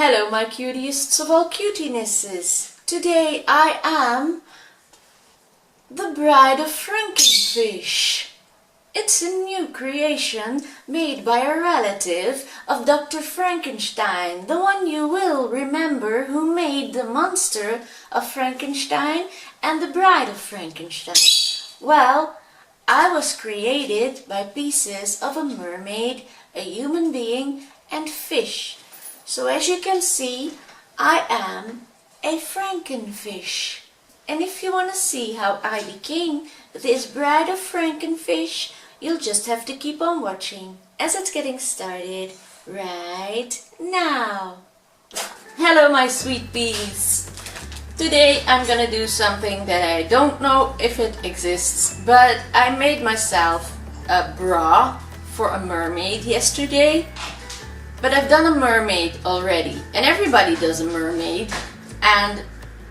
Hello my cutiest of all cutienesses. Today I am the bride of FrankenFISH. It's a new creation made by a relative of Doctor Frankenstein, the one you will remember who made the monster of Frankenstein and the bride of Frankenstein. Well, I was created by pieces of a mermaid, a human being and fish. So as you can see, I am a FrankenFISH. And if you want to see how I became this bride of FrankenFISH, you'll just have to keep on watching as it's getting started right now. Hello my sweet peas! Today I'm gonna do something that I don't know if it exists, but I made myself a bra for a mermaid yesterday. But I've done a mermaid already, and everybody does a mermaid, and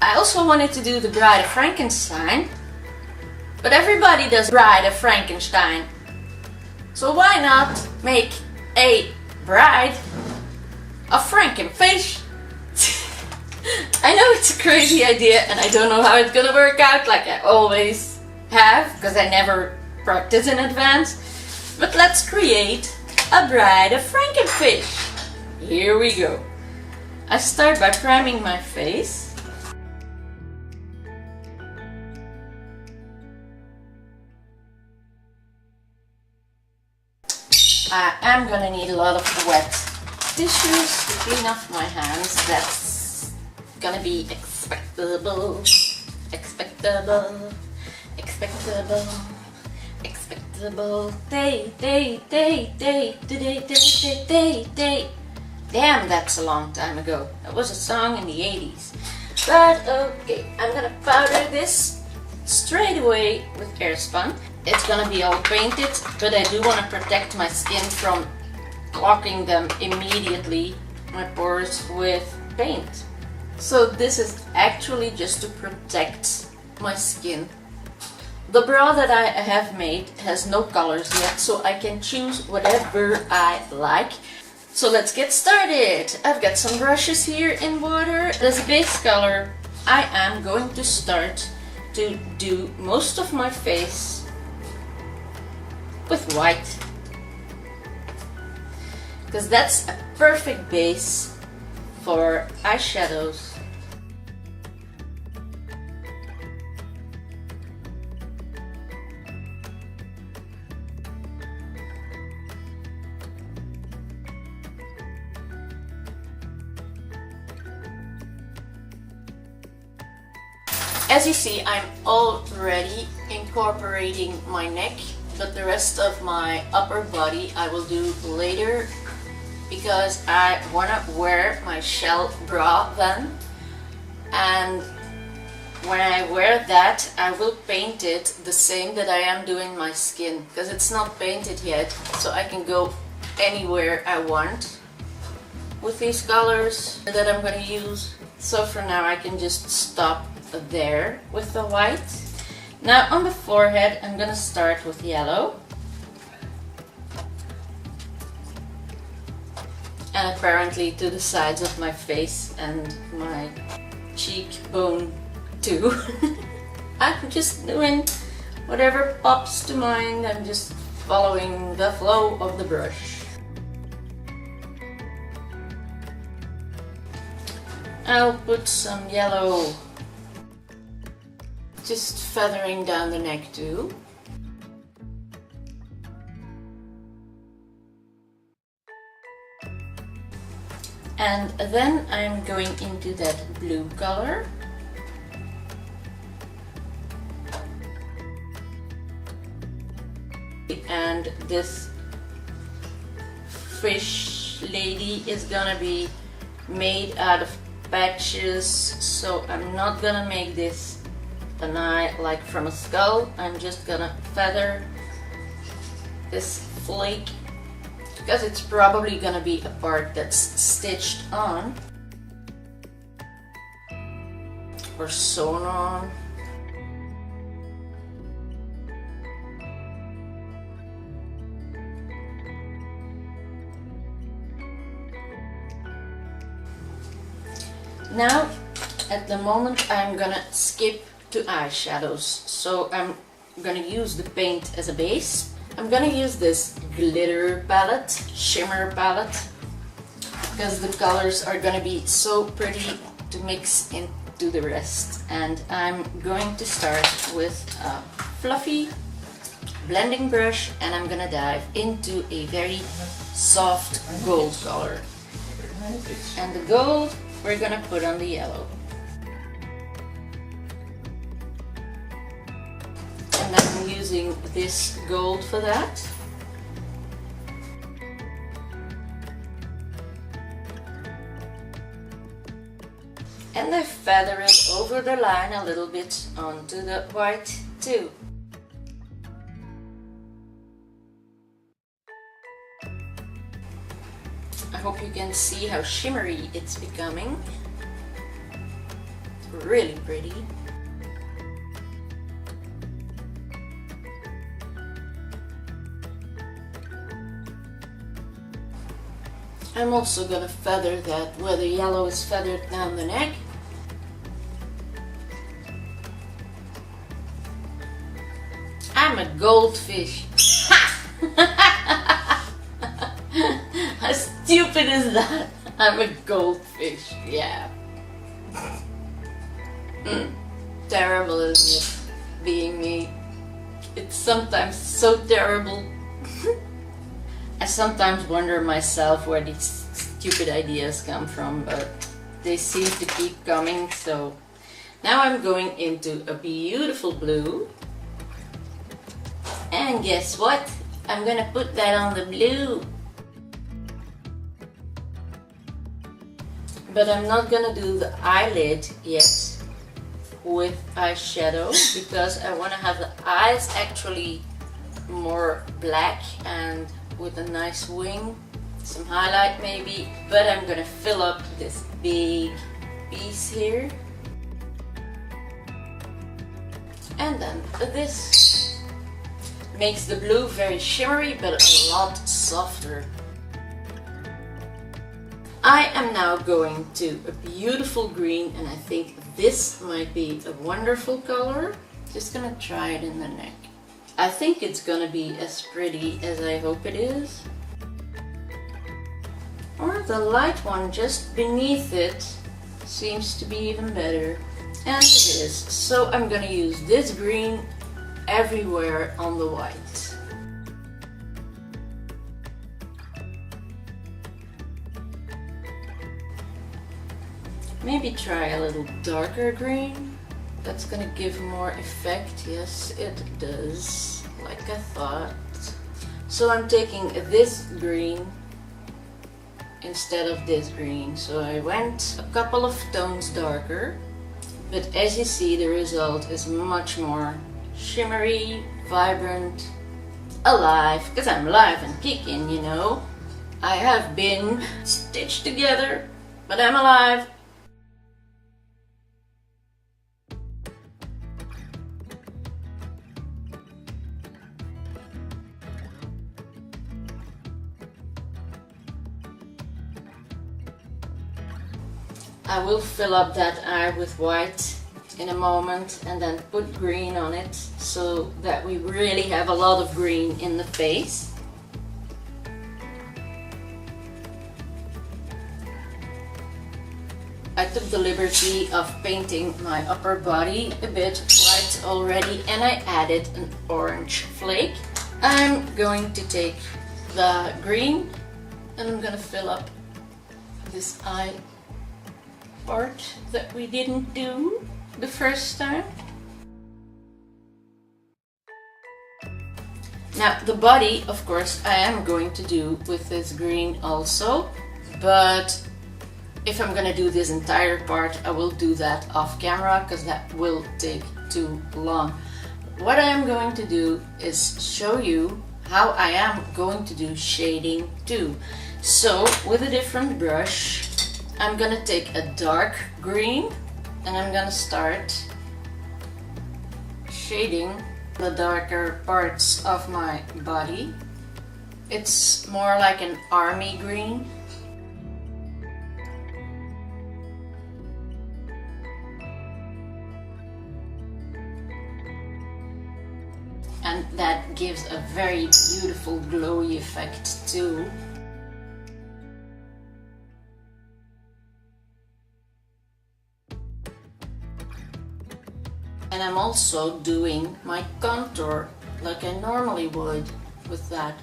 I also wanted to do the Bride of Frankenstein, but everybody does Bride of Frankenstein. So why not make a bride of FrankenFISH? I know it's a crazy idea and I don't know how it's gonna work out, like I always have, because I never practice in advance. But let's create a bride of FrankenFISH. Here we go. I start by priming my face. I am gonna need a lot of wet tissues to clean off my hands. That's gonna be expectable. Expectable. Expectable. Expectable. Day. Damn, that's a long time ago. That was a song in the 80s. But okay, I'm gonna powder this straight away with airspun. It's gonna be all painted, but I do want to protect my skin from clogging them immediately, my pores, with paint. So this is actually just to protect my skin. The bra that I have made has no colors yet, so I can choose whatever I like. So let's get started. I've got some brushes here in water. As a base color, I am going to start to do most of my face with white, because that's a perfect base for eyeshadows. As you see, I'm already incorporating my neck, but the rest of my upper body I will do later, because I want to wear my shell bra then, and when I wear that I will paint it the same that I am doing my skin, because it's not painted yet, so I can go anywhere I want with these colors that I'm going to use. So for now I can just stop there with the white. Now on the forehead I'm gonna start with yellow, and apparently to the sides of my face and my cheekbone too. I'm just doing whatever pops to mind. I'm just following the flow of the brush. I'll put some yellow just feathering down the neck too. And then I'm going into that blue color. And this fish lady is gonna be made out of patches, so I'm not gonna make this an eye like from a skull. I'm just gonna feather this flake, because it's probably gonna be a part that's stitched on or sewn on. Now, at the moment, I'm gonna skip to eyeshadows. So I'm gonna use the paint as a base. I'm gonna use this glitter palette, shimmer palette, because the colors are gonna be so pretty to mix into the rest. And I'm going to start with a fluffy blending brush, and I'm gonna dive into a very soft gold color. And the gold we're gonna put on the yellow. And I'm using this gold for that. And I feather it over the line a little bit onto the white too. I hope you can see how shimmery it's becoming. It's really pretty. I'm also gonna feather that where the yellow is feathered down the neck. I'm a goldfish. How stupid is that? I'm a goldfish, yeah. Terrible, isn't it? Being me. It's sometimes so terrible. I sometimes wonder myself where these stupid ideas come from, but they seem to keep coming. So now I'm going into a beautiful blue. And guess what? I'm gonna put that on the blue. But I'm not gonna do the eyelid yet with eyeshadow because I wanna have the eyes actually more black and with a nice wing, some highlight maybe, but I'm gonna fill up this big piece here. And then this makes the blue very shimmery but a lot softer. I am now going to a beautiful green, and I think this might be a wonderful color. Just gonna try it in the neck. I think it's gonna be as pretty as I hope it is. Or the light one just beneath it seems to be even better. And it is. So I'm gonna use this green everywhere on the white. Maybe try a little darker green. That's gonna give more effect. Yes, it does, like I thought. So I'm taking this green instead of this green. So I went a couple of tones darker. But as you see, the result is much more shimmery, vibrant, alive, because I'm alive and kicking, you know. I have been stitched together, but I'm alive. I will fill up that eye with white in a moment and then put green on it so that we really have a lot of green in the face. I took the liberty of painting my upper body a bit white already, and I added an orange flake. I'm going to take the green and I'm gonna fill up this eye part that we didn't do the first time. Now the body, of course, I am going to do with this green also, but if I'm gonna do this entire part, I will do that off camera because that will take too long. What I am going to do is show you how I am going to do shading too. So with a different brush, I'm gonna take a dark green and I'm gonna start shading the darker parts of my body. It's more like an army green. and that gives a very beautiful glowy effect too. And I'm also doing my contour like I normally would with that.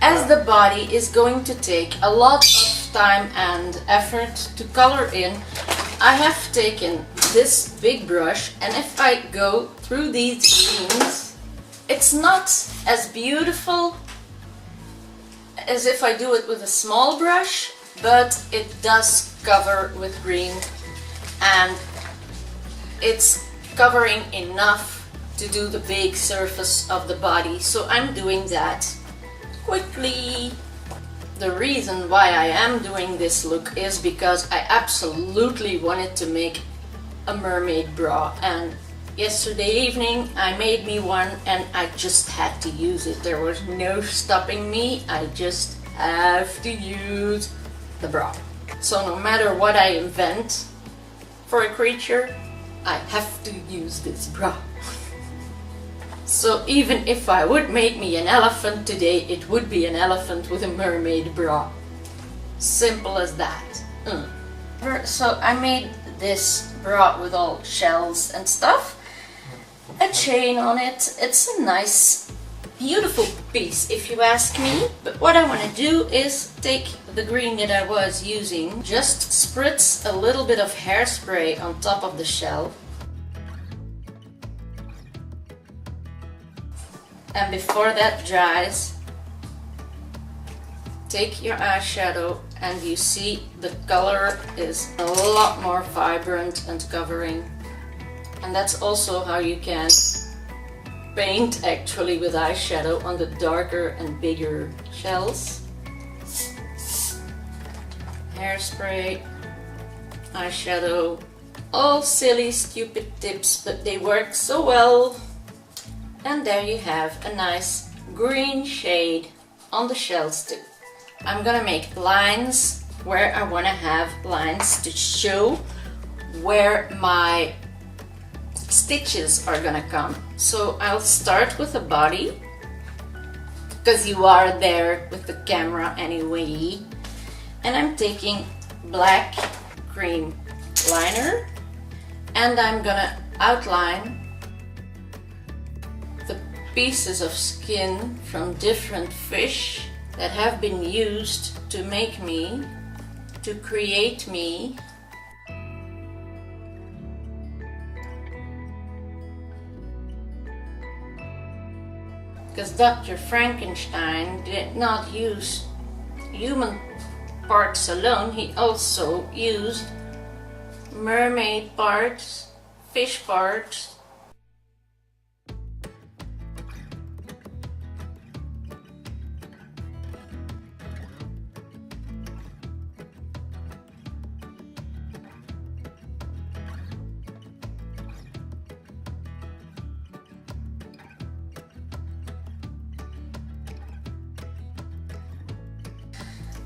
As the body is going to take a lot of time and effort to color in, I have taken this big brush, and if I go through these greens, it's not as beautiful as if I do it with a small brush, but it does cover with green, and it's covering enough to do the big surface of the body, so I'm doing that quickly. The reason why I am doing this look is because I absolutely wanted to make a mermaid bra, and yesterday evening I made me one and I just had to use it. There was no stopping me. I just have to use the bra. So no matter what I invent for a creature, I have to use this bra. So even if I would make me an elephant today, it would be an elephant with a mermaid bra. Simple as that. So I made this bra with all shells and stuff. A chain on it. It's a nice, beautiful piece if you ask me. But what I want to do is take the green that I was using, just spritz a little bit of hairspray on top of the shell. And before that dries, take your eyeshadow, and you see the color is a lot more vibrant and covering. And that's also how you can paint actually with eyeshadow on the darker and bigger shells. Hairspray, eyeshadow, all silly stupid tips, but they work so well. And there you have a nice green shade on the shells too. I'm gonna make lines where I wanna have lines to show where my stitches are gonna come. So I'll start with the body, because you are there with the camera anyway. And I'm taking black cream liner, and I'm gonna outline the pieces of skin from different fish that have been used to make me, to create me. Because Doctor Frankenstein did not use human parts alone, he also used mermaid parts, fish parts.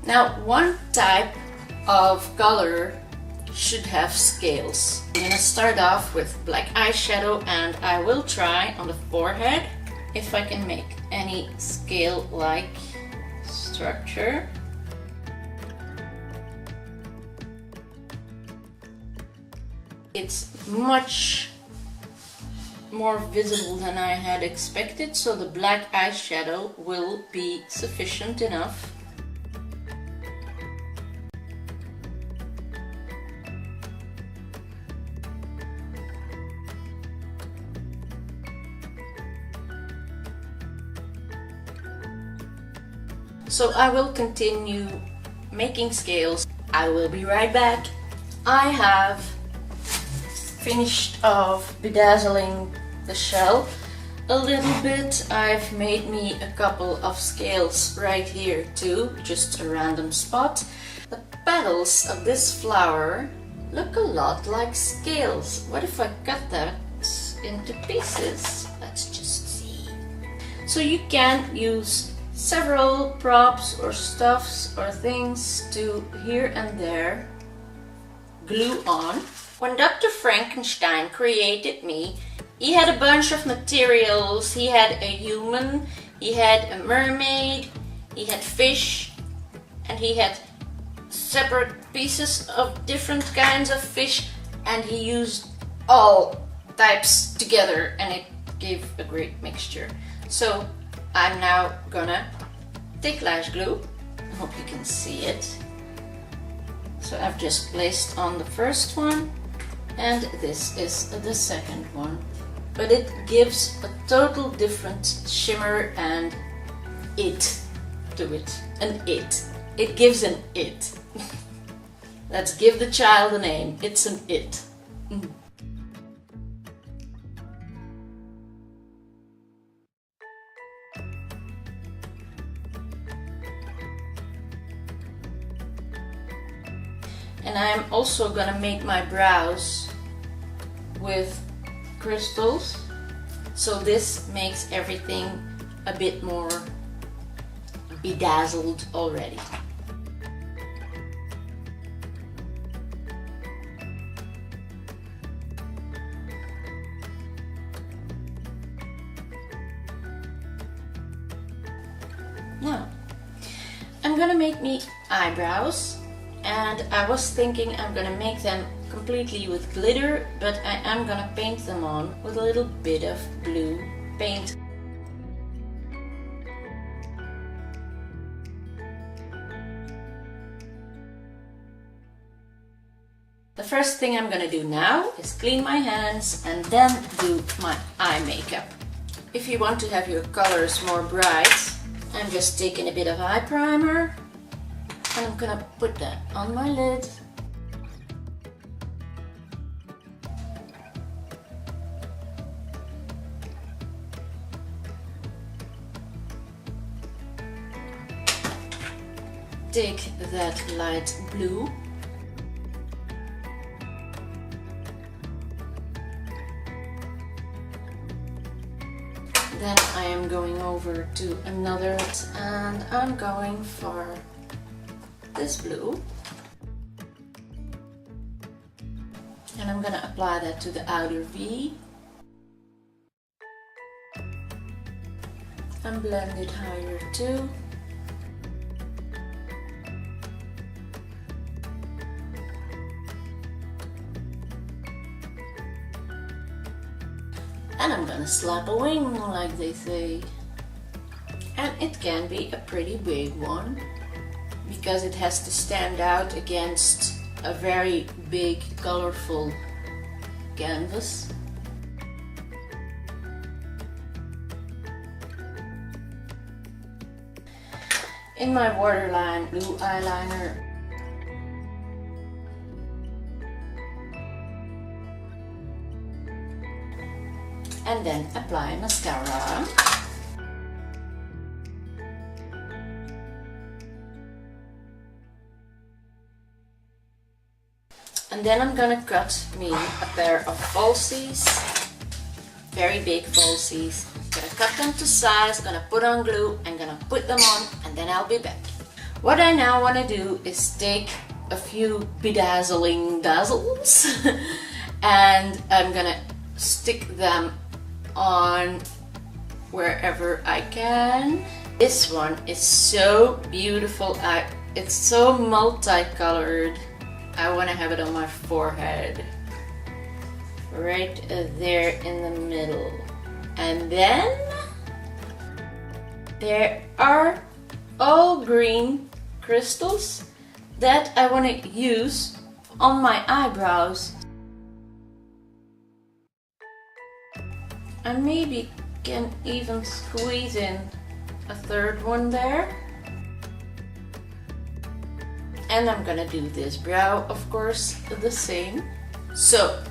Now, one type of color should have scales. I'm gonna start off with black eyeshadow, and I will try on the forehead if I can make any scale-like structure. It's much more visible than I had expected, so the black eyeshadow will be sufficient enough. So I will continue making scales. I will be right back. I have finished off bedazzling the shell. a little bit. I've made me a couple of scales right here too, just a random spot. The petals of this flower look a lot like scales. What if I cut that into pieces? Let's just see. So you can use several props or stuffs or things to here and there glue on. When Dr. Frankenstein created me, he had a bunch of materials. He had a human, he had a mermaid, he had fish, and he had separate pieces of different kinds of fish, and he used all types together and it gave a great mixture. So I'm now gonna take lash glue. I hope you can see it. So I've just placed on the first one, and this is the second one. But it gives a total different shimmer and it to it. An it. It gives an it. Let's give the child a name. It's an it. And I'm also gonna make my brows with crystals, so this makes everything a bit more bedazzled already. Now I'm gonna make me eyebrows, and I was thinking I'm gonna make them completely with glitter, but I am gonna paint them on with a little bit of blue paint. The first thing I'm gonna do now is clean my hands and then do my eye makeup. If you want to have your colors more bright, I'm just taking a bit of eye primer and I'm gonna put that on my lid. Take that light blue. Then I am going over to another and I'm going for this blue. And I'm gonna apply that to the outer V. And blend it higher too. And I'm gonna slap a wing, like they say. And it can be a pretty big one, because it has to stand out against a very big, colorful canvas. In my waterline blue eyeliner, and then apply mascara. And then I'm gonna cut me a pair of falsies, very big falsies. Gonna cut them to size, gonna put on glue and gonna put them on, and then I'll be back. What I now wanna do is take a few bedazzling dazzles and I'm gonna stick them on wherever I can. This one is so beautiful. It's so multicolored. I want to have it on my forehead, right there in the middle. And then there are all green crystals that I want to use on my eyebrows. I maybe can even squeeze in a third one there. And I'm gonna do this brow, of course, the same. So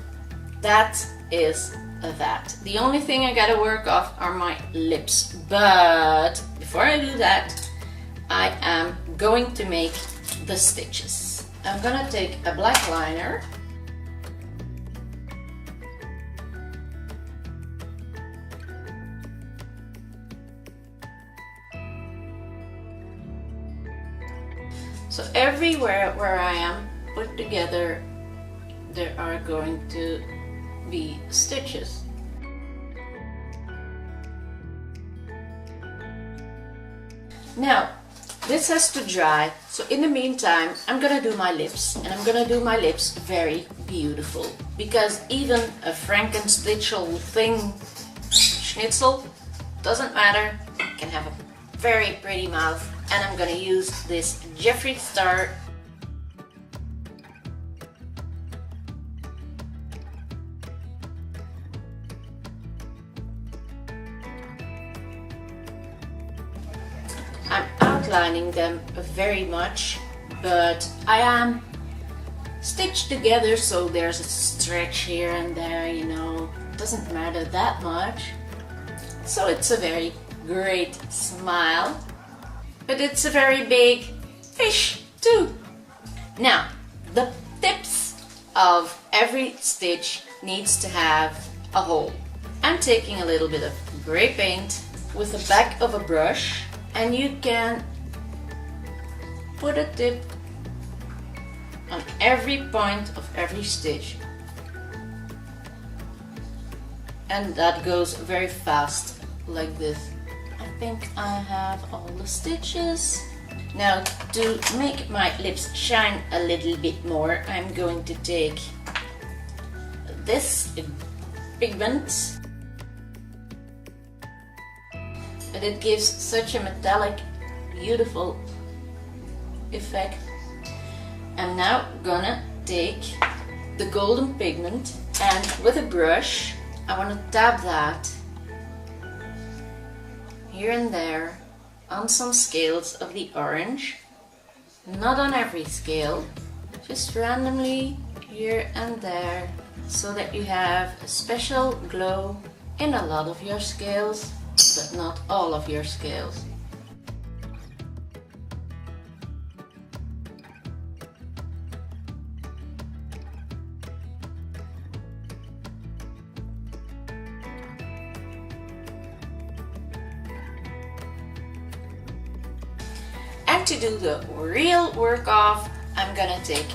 that is that. The only thing I gotta work off are my lips. But before I do that, I am going to make the stitches. I'm gonna take a black liner. So everywhere where I am put together, there are going to be stitches. Now, this has to dry, so in the meantime, I'm gonna do my lips, and I'm gonna do my lips very beautiful, because even a Frankenstein thing, schnitzel, doesn't matter, can have a very pretty mouth, and I'm gonna use this Jeffree Star I'm outlining them very much, but I am stitched together, so there's a stretch here and there, you know, doesn't matter that much. So it's a very great smile, but it's a very big fish too. Now, the tips of every stitch needs to have a hole. I'm taking a little bit of gray paint with the back of a brush, and you can put a tip on every point of every stitch. And that goes very fast, like this. I think I have all the stitches. Now, to make my lips shine a little bit more, I'm going to take this pigment. And it gives such a metallic, beautiful effect. I'm now gonna take the golden pigment, and with a brush I want to tap that here and there on some scales of the orange. Not on every scale, just randomly here and there, so that you have a special glow in a lot of your scales, but not all of your scales. And to do the real work off, I'm gonna take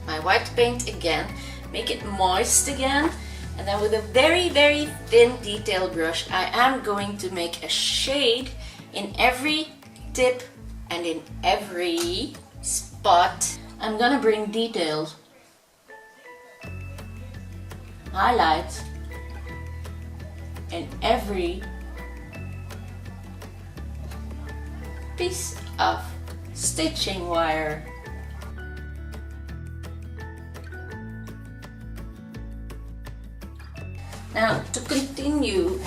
my white paint again, make it moist again, and then with a very, very thin detail brush, I am going to make a shade in every tip and in every spot. I'm gonna bring details, highlights in every piece of stitching wire. Now, to continue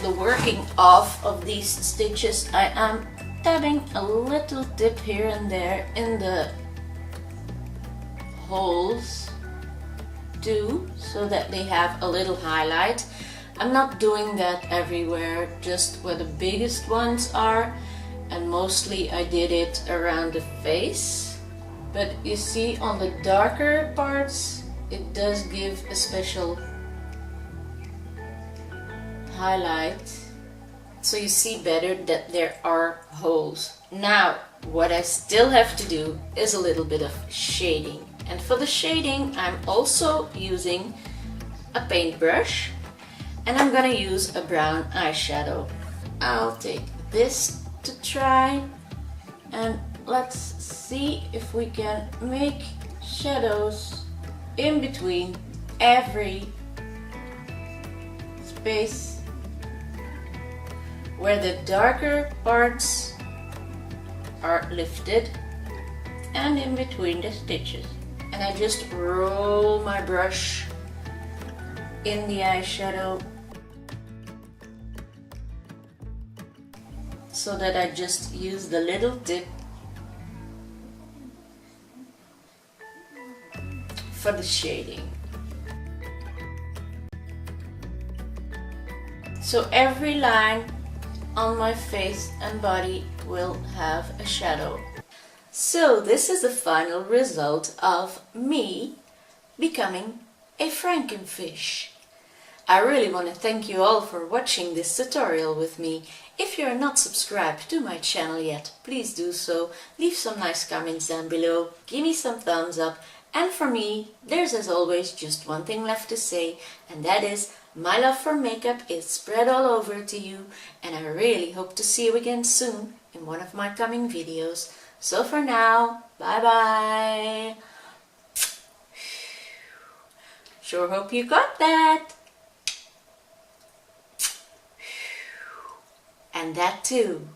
the working off of these stitches, I am tabbing a little tip here and there in the holes too, so that they have a little highlight. I'm not doing that everywhere, just where the biggest ones are, and mostly I did it around the face. But you see, on the darker parts, it does give a special highlight, so you see better that there are holes. Now, what I still have to do is a little bit of shading, and for the shading I'm also using a paintbrush, and I'm gonna use a brown eyeshadow. I'll take this to try, and let's see if we can make shadows in between every space where the darker parts are lifted, and in between the stitches. And I just roll my brush in the eyeshadow so that I just use the little tip for the shading. So every line on my face and body will have a shadow. So this is the final result of me becoming a FrankenFISH. I really want to thank you all for watching this tutorial with me. If you are not subscribed to my channel yet, please do so. Leave some nice comments down below, give me some thumbs up, and for me, there's as always just one thing left to say, and that is, my love for makeup is spread all over to you, and I really hope to see you again soon in one of my coming videos. So for now, bye bye! Sure hope you got that! And that too.